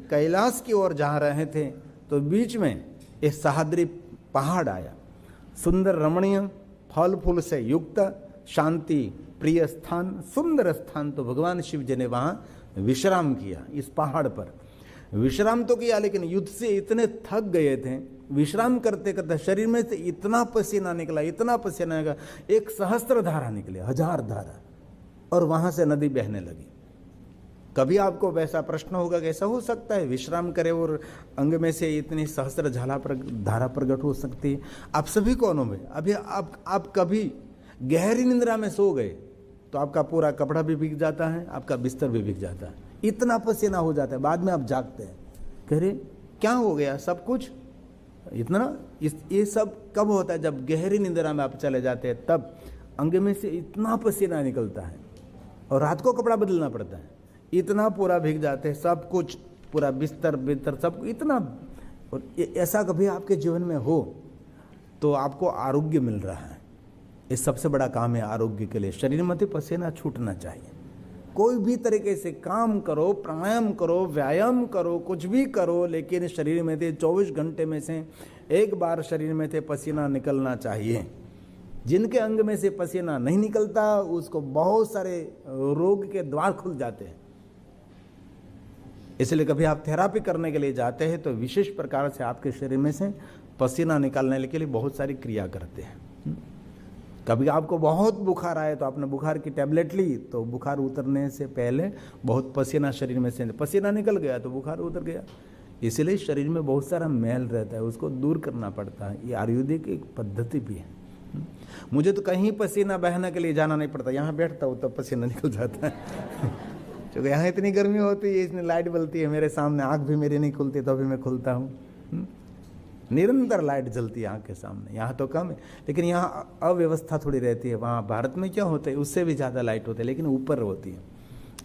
कैलाश की ओर जा रहे थे तो बीच में एक सह्याद्री पहाड़ आया, सुंदर रमणीय फल फूल से युक्त शांति प्रिय स्थान, सुंदर स्थान। तो भगवान शिव जी ने वहाँ विश्राम किया। इस पहाड़ पर विश्राम तो किया, लेकिन युद्ध से इतने थक गए थे, विश्राम करते करते शरीर में से इतना पसीना निकला, इतना पसीना निकला, 1 सहस्त्र धारा निकले, 1000 धारा, और वहां से नदी बहने लगी। कभी आपको वैसा प्रश्न होगा कि ऐसा हो सकता है विश्राम करे और अंग में से इतनी सहस्त्र धारा प्रकट हो सकती है? आप सभी को अनुभव। अभी आप कभी गहरी निंद्रा में सो गए तो आपका पूरा कपड़ा भी भीग जाता है, आपका बिस्तर भी भीग जाता है, इतना पसीना हो जाता है। बाद में आप जागते हैं, कह रहे क्या हो गया, सब कुछ इतना। ये सब कब होता है? जब गहरी निंद्रा में आप चले जाते हैं, तब अंग में से इतना पसीना निकलता है और रात को कपड़ा बदलना पड़ता है, इतना पूरा भीग जाते हैं, सब कुछ पूरा बिस्तर सब इतना। और ऐसा कभी आपके जीवन में हो तो आपको आरोग्य मिल रहा है। ये सबसे बड़ा काम है आरोग्य के लिए। शरीर में पसीना छूटना चाहिए। कोई भी तरीके से काम करो, प्राणायाम करो, व्यायाम करो, कुछ भी करो, लेकिन शरीर में से 24 घंटे में से एक बार शरीर में से पसीना निकलना चाहिए। जिनके अंग में से पसीना नहीं निकलता उसको बहुत सारे रोग के द्वार खुल जाते हैं। इसलिए कभी आप थेरापी करने के लिए जाते हैं तो विशेष प्रकार से आपके शरीर में से पसीना निकालने के लिए बहुत सारी क्रिया करते हैं। कभी आपको बहुत बुखार आए तो आपने बुखार की टैबलेट ली, तो बुखार उतरने से पहले बहुत पसीना शरीर में से पसीना निकल गया तो बुखार उतर गया। इसलिए शरीर में बहुत सारा मैल रहता है, उसको दूर करना पड़ता है। ये आयुर्वेदिक एक पद्धति भी है। मुझे तो कहीं पसीना बहने के लिए जाना नहीं पड़ता, यहाँ बैठता हूँ तब पसीना निकल जाता है। क्योंकि यहाँ इतनी गर्मी होती है, इसमें लाइट बलती है मेरे सामने, आँख भी मेरी नहीं खुलती तो अभी मैं खुलता हूँ। निरंतर लाइट जलती है आँख के सामने। यहाँ तो कम है, लेकिन यहाँ अव्यवस्था थोड़ी रहती है। वहाँ भारत में क्या होता है, उससे भी ज़्यादा लाइट होती है, लेकिन ऊपर होती है,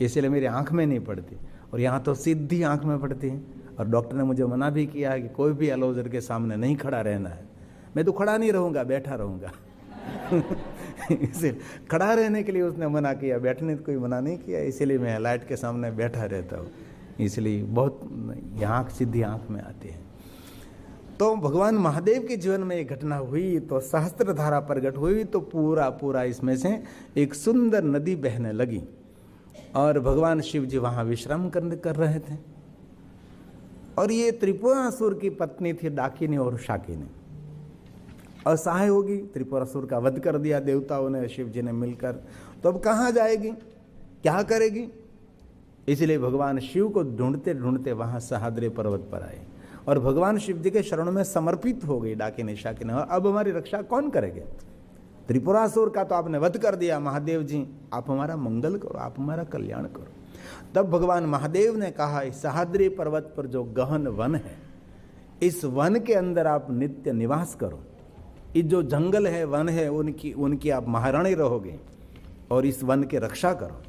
इसलिए मेरी आँख में नहीं पड़ती। और यहाँ तो सीधी आँख में पड़ती है। और डॉक्टर ने मुझे मना भी किया कि कोई भी एलोजर के सामने नहीं खड़ा रहना है। मैं तो खड़ा नहीं रहूँगा, बैठा रहूँगा। इसीलिए खड़ा रहने के लिए उसने मना किया, बैठने को कोई मना नहीं किया। इसीलिए मैं लाइट के सामने बैठा रहता हूँ। इसलिए बहुत आँख सीधी आँख में आती है। तो भगवान महादेव के जीवन में एक घटना हुई तो सहस्त्र धारा प्रकट हुई, तो पूरा इसमें से एक सुंदर नदी बहने लगी और भगवान शिव जी वहाँ विश्राम कर रहे थे। और ये त्रिपुरासुर की पत्नी थी डाकिनी और शाकिनी। असहाय होगी, त्रिपुरासुर का वध कर दिया देवताओं ने, शिव जी ने मिलकर। तो अब कहाँ जाएगी, क्या करेगी? इसलिए भगवान शिव को ढूंढते ढूंढते वहाँ सह्याद्री पर्वत पर आए और भगवान शिव जी के शरण में समर्पित हो गई डाकिनी शाकिनी। अब हमारी रक्षा कौन करेंगे? त्रिपुरासुर का तो आपने वध कर दिया, महादेव जी आप हमारा मंगल करो, आप हमारा कल्याण करो। तब भगवान महादेव ने कहा, इस सह्याद्री पर्वत पर जो गहन वन है, इस वन के अंदर आप नित्य निवास करो। ये जो जंगल है, वन है, उनकी आप महारानी रहोगे और इस वन की रक्षा करो।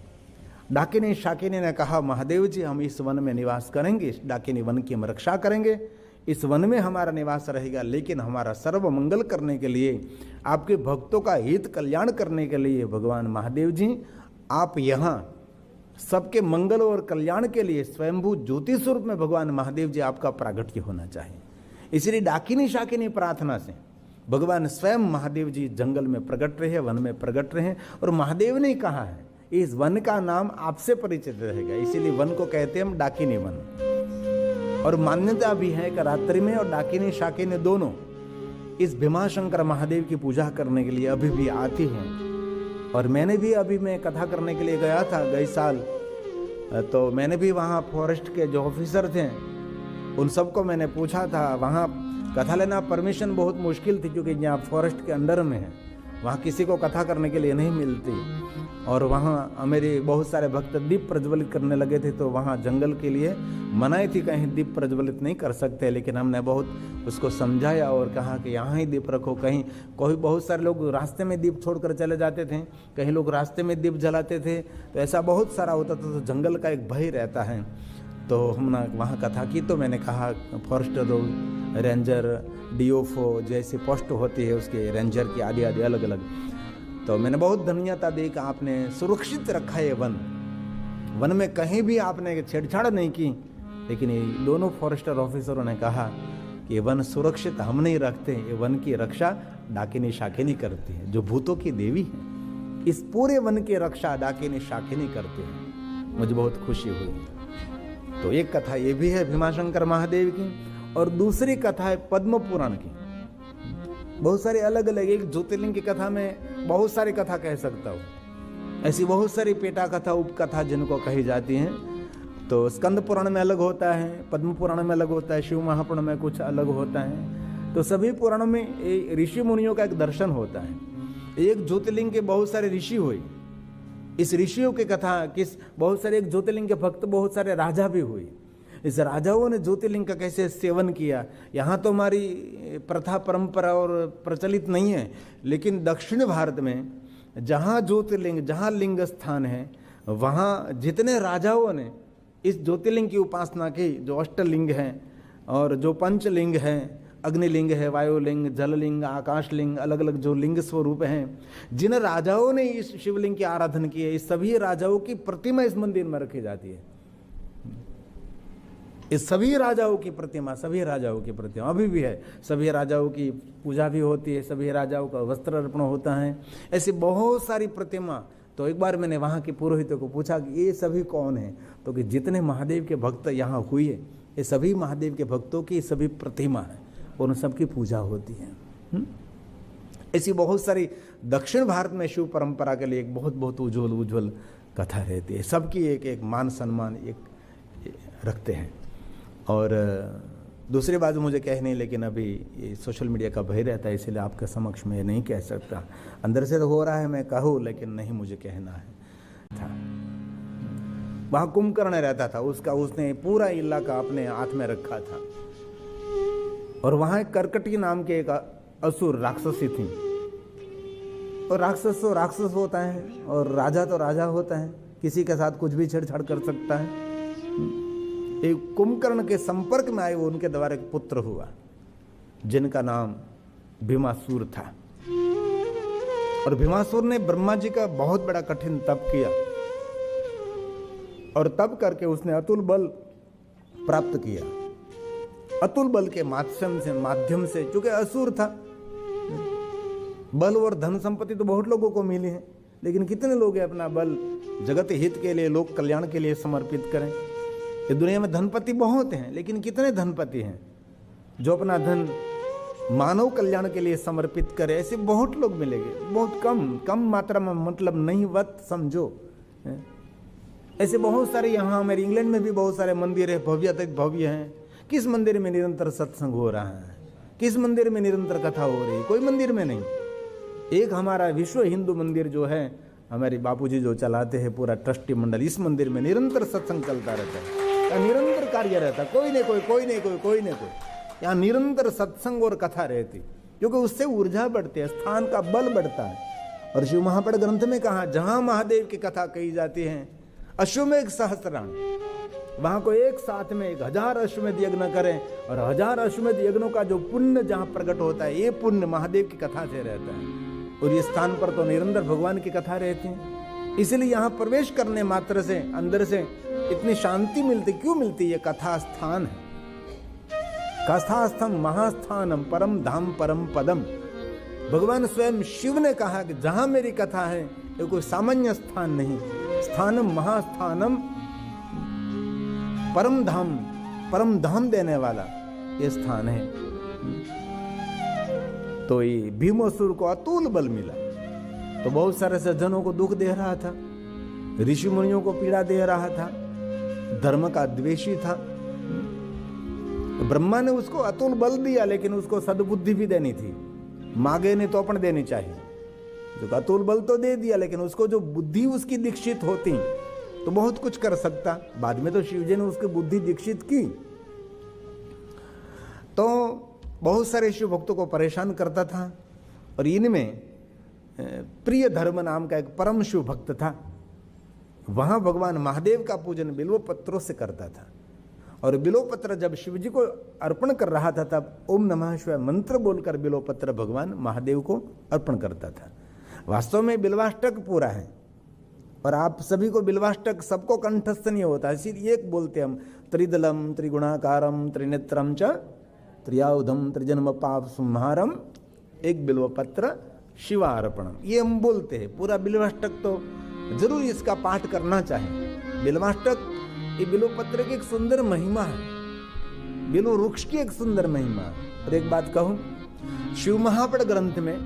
डाकिनी शाकिनी ने कहा, महादेव जी हम इस वन में निवास करेंगे, इस डाकिनी वन की हम रक्षा करेंगे, इस वन में हमारा निवास रहेगा, लेकिन हमारा सर्व मंगल करने के लिए, आपके भक्तों का हित कल्याण करने के लिए भगवान महादेव जी आप यहाँ सबके मंगल और कल्याण के लिए स्वयंभू ज्योति स्वरूप में भगवान महादेव जी आपका प्रागट्य होना चाहिए। इसलिए डाकिनी शाकिनी प्रार्थना से भगवान स्वयं महादेव जी जंगल में प्रकट रहे, वन में प्रकट रहे। और महादेव ने कहा है इस वन का नाम आपसे परिचित रहेगा, इसीलिए वन को कहते हैं हम डाकिनी वन। और मान्यता भी है कि रात्रि में और डाकिनी शाकिनी दोनों इस भीमाशंकर महादेव की पूजा करने के लिए अभी भी आती हैं। और मैंने भी अभी मैं कथा करने के लिए गया था गए साल, तो मैंने भी वहाँ फॉरेस्ट के जो ऑफिसर थे उन सबको मैंने पूछा था। वहाँ कथा लेना परमिशन बहुत मुश्किल थी, क्योंकि यहाँ फॉरेस्ट के अंदर में है, वहाँ किसी को कथा करने के लिए नहीं मिलती। और वहाँ मेरे बहुत सारे भक्त दीप प्रज्वलित करने लगे थे, तो वहाँ जंगल के लिए मनाही थी, कहीं दीप प्रज्वलित नहीं कर सकते। लेकिन हमने बहुत उसको समझाया और कहा कि यहाँ ही दीप रखो। कहीं कोई बहुत सारे लोग रास्ते में दीप छोड़कर चले जाते थे, कहीं लोग रास्ते में दीप जलाते थे, तो ऐसा बहुत सारा होता था। तो जंगल का एक भय रहता है। तो हमने वहाँ कथा की, तो मैंने कहा फॉरेस्ट रेंजर, डीओफओ जैसी पोस्ट होती है उसके रेंजर की आदि आदि अलग अलग, तो मैंने बहुत धन्यता दी कि आपने सुरक्षित रखा है वन में कहीं भी आपने छेड़छाड़ नहीं की, लेकिन ये दोनों फॉरेस्टर ऑफिसरों ने कहा कि वन सुरक्षित हम नहीं रखते, ये वन की रक्षा डाकिनी शाकिनी करती है, जो भूतों की देवी है। इस पूरे वन की रक्षा डाकिनी शाकिनी करते हैं। मुझे बहुत खुशी हुई। तो एक कथा ये भी है भीमाशंकर महादेव की, और दूसरी कथा है पद्म पुराण की। बहुत सारे अलग अलग, एक ज्योतिर्लिंग की कथा में बहुत सारी कथा कह सकता हूँ, ऐसी बहुत सारी पेटा कथा उपकथा जिनको कही जाती हैं। तो स्कंद पुराण में अलग होता है, पद्म पुराण में अलग होता है, शिव महापुराण में कुछ अलग होता है। तो सभी पुराणों में ऋषि मुनियों का एक दर्शन होता है। एक ज्योतिर्लिंग के बहुत सारे ऋषि हुए, इस ऋषियों की कथा किस बहुत सारे, एक ज्योतिर्लिंग के भक्त बहुत सारे राजा भी हुए। इस राजाओं ने ज्योतिर्लिंग का कैसे सेवन किया, यहाँ तो हमारी प्रथा परंपरा और प्रचलित नहीं है, लेकिन दक्षिण भारत में जहाँ ज्योतिर्लिंग, जहाँ लिंग स्थान है, वहाँ जितने राजाओं ने इस ज्योतिर्लिंग की उपासना की, जो अष्टलिंग हैं और जो पंचलिंग हैं, अग्निलिंग है, वायुलिंग, जललिंग, आकाशलिंग, अलग अलग जो लिंग स्वरूप हैं, जिन राजाओं ने इस शिवलिंग की आराधना की है, इस सभी राजाओं की प्रतिमा इस मंदिर में रखी जाती है। इस सभी राजाओं की प्रतिमा, सभी राजाओं की प्रतिमा अभी भी है। सभी राजाओं की पूजा भी होती है, सभी राजाओं का वस्त्र अर्पण होता है, ऐसी बहुत सारी प्रतिमा। तो एक बार मैंने वहाँ के पुरोहितों को पूछा कि ये सभी कौन हैं, तो कि जितने महादेव के भक्त यहाँ हुए, ये सभी महादेव के भक्तों की सभी प्रतिमा है और उन सबकी पूजा होती है। ऐसी बहुत सारी दक्षिण भारत में शिव परंपरा के लिए एक बहुत बहुत उज्ज्वल कथा रहती है। सबकी एक एक मान सम्मान एक रखते हैं। और दूसरी बात मुझे कहनी, लेकिन अभी ये सोशल मीडिया का भय रहता है, इसलिए आपके समक्ष में नहीं कह सकता। अंदर से तो हो रहा है मैं कहूँ, लेकिन नहीं मुझे कहना है था। वहाँ कुंभकर्ण रहता था, उसने पूरा इलाका अपने हाथ में रखा था। और वहाँ एक कर्कटी नाम के एक असुर राक्षसी थी। और राक्षस तो राक्षस होता है और राजा तो राजा होता है, किसी के साथ कुछ भी छेड़छाड़ कर सकता है। एक कुंभकर्ण के संपर्क में आए, वो उनके द्वारा एक पुत्र हुआ जिनका नाम भीमासुर था। और भीमासुर ने ब्रह्मा जी का बहुत बड़ा कठिन तप किया, और तप करके उसने अतुल बल प्राप्त किया। अतुल बल के माध्यम से चूंकि असुर था, बल और धन संपत्ति तो बहुत लोगों को मिली है, लेकिन कितने लोग हैं अपना बल जगत हित के लिए, लोक कल्याण के लिए समर्पित करें। ये दुनिया में धनपति बहुत हैं, लेकिन कितने धनपति हैं जो अपना धन मानव कल्याण के लिए समर्पित करे? ऐसे बहुत लोग मिलेंगे, बहुत कम मात्रा में, मतलब नहीं वत समझो। ऐसे बहुत सारे, यहाँ हमारे इंग्लैंड में भी बहुत सारे मंदिर है, भव्य हैं। किस मंदिर में निरंतर सत्संग हो रहा है? किस मंदिर में निरंतर कथा हो रही है? कोई मंदिर में नहीं। एक हमारा विश्व हिंदू मंदिर जो है, हमारे बापूजी जो चलाते हैं पूरा ट्रस्टी मंडल, इस मंदिर में निरंतर सत्संग चलता रहता है, निरंतर कार्य रहता है। कोई नहीं कोई यहाँ निरंतर सत्संग और कथा रहती, क्योंकि उससे ऊर्जा बढ़ती है, स्थान का बल बढ़ता है। और शिव महापुराण ग्रंथ में कहा, जहां महादेव की कथा कही जाती है, अश्वमेघ सहस्त्राण, वहां को एक साथ में 1000 अश्वमेध यज्ञ करें, और 1000 अश्वमेध यज्ञों का जो पुण्य जहां प्रकट होता है, ये पुण्य महादेव की कथा से रहता है। और ये स्थान पर तो निरंतर भगवान की कथा रहती है, इसलिए यहाँ प्रवेश करने मात्र से अंदर से इतनी शांति मिलती। क्यों मिलती? ये कथा स्थान है। कथास्थम महास्थानम परम धाम परम पदम। भगवान स्वयं शिव ने कहा कि जहां मेरी कथा है, ये कोई सामान्य स्थान नहीं, स्थानम महास्थानम परम धाम देने वाला ये स्थान है। तो ये भीमासुर को अतुल बल मिला, तो बहुत सारे सज्जनों को दुख दे रहा था, ऋषि मुनियों को पीड़ा दे रहा था, धर्म का द्वेषी था। ब्रह्मा ने उसको अतुल बल दिया, लेकिन उसको सद्बुद्धि भी देनी थी। मांगे नहीं तो अपन देनी चाहिए। जो अतुल बल तो दे दिया, लेकिन उसको जो बुद्धि उसकी दीक्षित होती तो बहुत कुछ कर सकता। बाद में तो शिवजी ने उसकी बुद्धि दीक्षित की। तो बहुत सारे शिव भक्तों को परेशान करता था, और इनमें प्रिय धर्म नाम का एक परम शिव भक्त था। वहां भगवान महादेव का पूजन बिल्व पत्रों से करता था, और बिल्व पत्र जब शिवजी को अर्पण कर रहा था, तब ओम नमः शिवाय मंत्र बोलकर बिल्व पत्र भगवान महादेव को अर्पण करता था। वास्तव में बिल्वाष्टक पूरा है, और आप सभी को बिल्वाष्टक सबको कंठस्थ नहीं होता, इसीलिए एक बोलते हम त्रिदलम त्रिगुणाकारम त्रिनेत्रम च त्रियाउधम त्रिजन्म पाप संहारम, एक बिल्वपत्र शिवार्पणम, ये हम बोलते हैं। पूरा बिल्वाष्टक तो जरूर इसका पाठ करना चाहिए। बिल्वाष्टक ये बिल्वपत्र की एक सुंदर महिमा है, बिल्व वृक्ष की एक सुंदर महिमा है। और एक बात कहूं, शिव महापड़ ग्रंथ में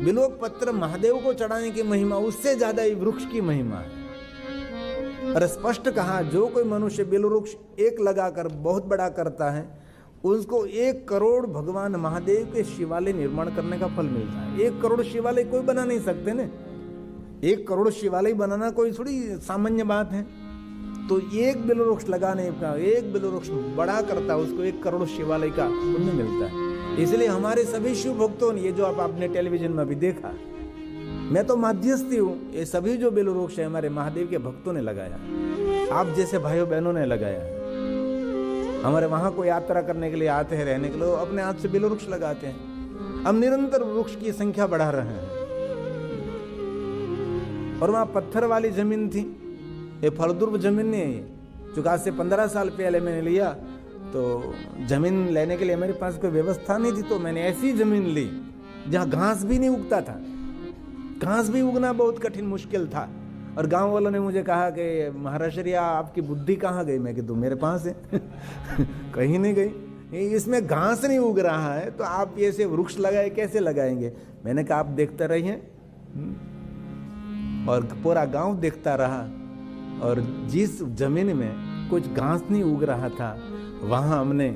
बिल्व पत्र महादेव को चढ़ाने की महिमा उससे ज्यादा ये वृक्ष की महिमा है। और स्पष्ट कहा, जो कोई मनुष्य बिल्व वृक्ष एक लगाकर बहुत बड़ा करता है, उसको 1 करोड़ भगवान महादेव के शिवालय निर्माण करने का फल मिलता है। 1 करोड़ शिवालय कोई बना नहीं सकते ना, 1 करोड़ शिवालय बनाना कोई थोड़ी सामान्य बात है। तो एक बिल्व वृक्ष लगाने का, एक बिल्व वृक्ष बड़ा करता है, उसको 1 करोड़ शिवालय का पुण्य मिलता है। इसलिए हमारे सभी शिव भक्तों ने, ये जो आप आपने टेलीविजन में भी देखा, मैं तो मध्यस्थी हूँ, ये सभी जो बिल्व वृक्ष है हमारे महादेव के भक्तों ने लगाया, आप जैसे भाइयों बहनों ने लगाया। हमारे वहां को यात्रा करने के लिए आते हैं, रहने के लिए, अपने हाथ से बिल्व वृक्ष लगाते हैं। हम निरंतर वृक्ष की संख्या बढ़ा रहे हैं। और वहां पत्थर वाली जमीन थी, ये फलद्रुप जमीन नहीं है, चूंकि आज से 15 साल पहले मैंने लिया, तो जमीन लेने के लिए मेरे पास कोई व्यवस्था नहीं थी, तो मैंने ऐसी जमीन ली जहां घास भी नहीं उगता था। घास भी उगना बहुत कठिन मुश्किल था। और गांव वालों ने मुझे कहा कि महाराष्ट्रिया आपकी बुद्धि कहाँ गई? मैं कि तुम मेरे पास है कहीं नहीं गई, इसमें घास नहीं उग रहा है, तो आप ऐसे वृक्ष लगाए कैसे लगाएंगे? मैंने कहा आप देखते रहिए। और पूरा गांव देखता रहा, और जिस जमीन में कुछ घास नहीं उग रहा था, वहां हमने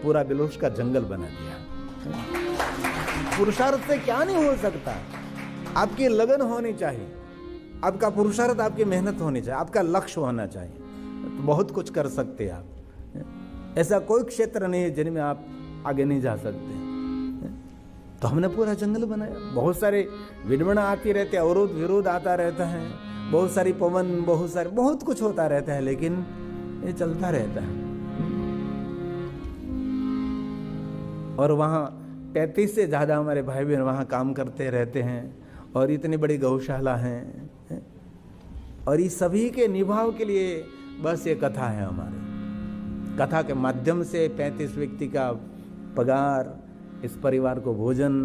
पूरा बिलोश का जंगल बना दिया। पुरुषार्थ से क्या नहीं हो सकता? आपकी लगन होनी चाहिए, आपका पुरुषार्थ, आपकी मेहनत होनी चाहिए, आपका लक्ष्य होना चाहिए, तो बहुत कुछ कर सकते हैं आप। ऐसा कोई क्षेत्र नहीं है जिनमें आप आगे नहीं जा सकते। तो हमने पूरा जंगल बनाया। बहुत सारे विडंबना आती रहते, अवरोध विरोध आता रहता है, बहुत सारी पवन, बहुत कुछ होता रहता है, लेकिन ये चलता रहता है। और वहाँ 33 से ज्यादा हमारे भाई बहन वहाँ काम करते रहते हैं, और इतनी बड़ी गौशाला है, और इस सभी के निभाव के लिए बस ये कथा है। हमारे कथा के माध्यम से 35 व्यक्ति का पगार, इस परिवार को भोजन,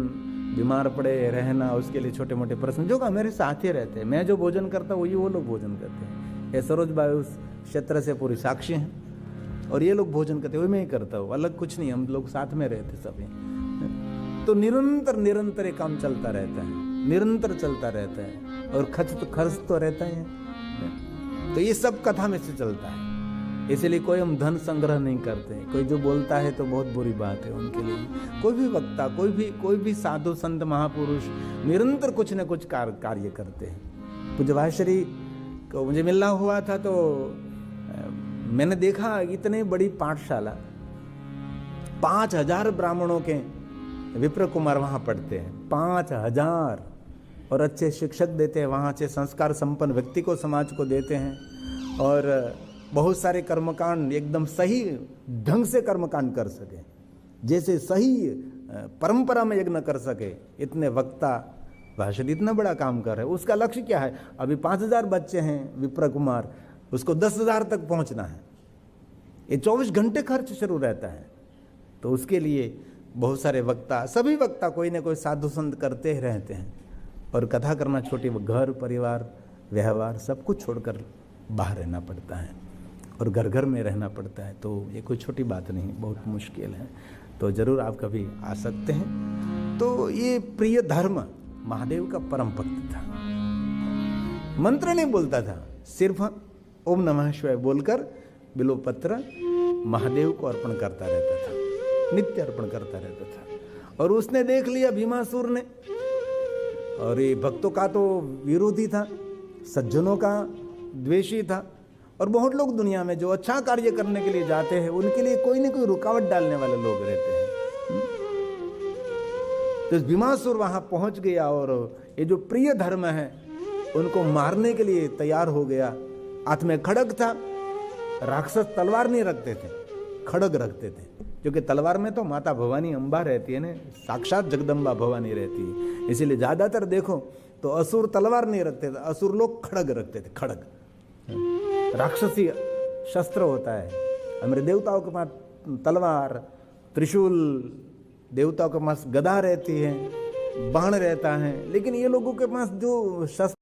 बीमार पड़े रहना, उसके लिए छोटे मोटे प्रश्न जो मेरे साथ ही रहते हैं। मैं जो भोजन करता हूँ वही वो लोग भोजन करते हैं। ये सरोज भाई उस क्षेत्र से पूरी साक्षी हैं, और ये लोग भोजन करते वही मैं ही करता हूँ, अलग कुछ नहीं, हम लोग साथ में रहते सभी। तो निरंतर ये काम चलता रहता है, निरंतर चलता रहता है, और खर्च तो रहता ही है। तो ये सब कथा में से चलता है। इसलिए कोई हम धन संग्रह नहीं करते। कोई जो बोलता है तो बहुत बुरी बात है उनके लिए। कोई भी वक्ता, कोई भी साधु संत महापुरुष निरंतर कुछ न कुछ कार्य करते हैं। पूज्य भाष्यरी को मुझे मिलना हुआ था, तो मैंने देखा इतने बड़ी पाठशाला, 5000 ब्राह्मणों के विप्र कुमार वहां पढ़ते हैं, 5000, और अच्छे शिक्षक देते हैं, वहाँ से संस्कार संपन्न व्यक्ति को, समाज को देते हैं, और बहुत सारे कर्मकांड एकदम सही ढंग से कर्मकांड कर सके, जैसे सही परंपरा में यज्ञ कर सके, इतने वक्ता भाषण इतना बड़ा काम कर रहे हैं। उसका लक्ष्य क्या है? अभी 5000 बच्चे हैं विप्र कुमार, उसको 10,000 तक पहुंचना है। ये 24 घंटे खर्च शुरू रहता है। तो उसके लिए बहुत सारे वक्ता, सभी वक्ता कोई ना कोई साधु संत करते ही रहते हैं, और कथा करना छोटी, घर परिवार व्यवहार सब कुछ छोड़कर बाहर रहना पड़ता है, और घर घर में रहना पड़ता है। तो ये कोई छोटी बात नहीं, बहुत मुश्किल है। तो जरूर आप कभी आ सकते हैं। तो ये प्रिय धर्म महादेव का परम भक्त था, मंत्र नहीं बोलता था, सिर्फ ओम नमः शिवाय बोलकर बिल्वपत्र महादेव को अर्पण करता रहता था, नित्य अर्पण करता रहता था। और उसने देख लिया भीमासुर ने, और ये भक्तों का तो विरोधी था, सज्जनों का द्वेषी था, और बहुत लोग दुनिया में जो अच्छा कार्य करने के लिए जाते हैं उनके लिए कोई न कोई रुकावट डालने वाले लोग रहते हैं। तो भीमासुर वहां पहुंच गया, और ये जो प्रिय धर्म है उनको मारने के लिए तैयार हो गया। हाथ में खड़ग था, राक्षस तलवार नहीं रखते थे, खड़ग रखते थे, क्योंकि तलवार में तो माता भवानी अम्बा रहती है ना, साक्षात जगदम्बा भवानी रहती है। इसीलिए ज्यादातर देखो तो असुर तलवार नहीं रखते थे, असुर लोग खड़ग रखते थे, खड़ग राक्षसी शस्त्र होता है। हमारे देवताओं के पास तलवार, त्रिशूल, देवताओं के पास गदा रहती है, बाण रहता है, लेकिन ये लोगों के पास जो शस्त्र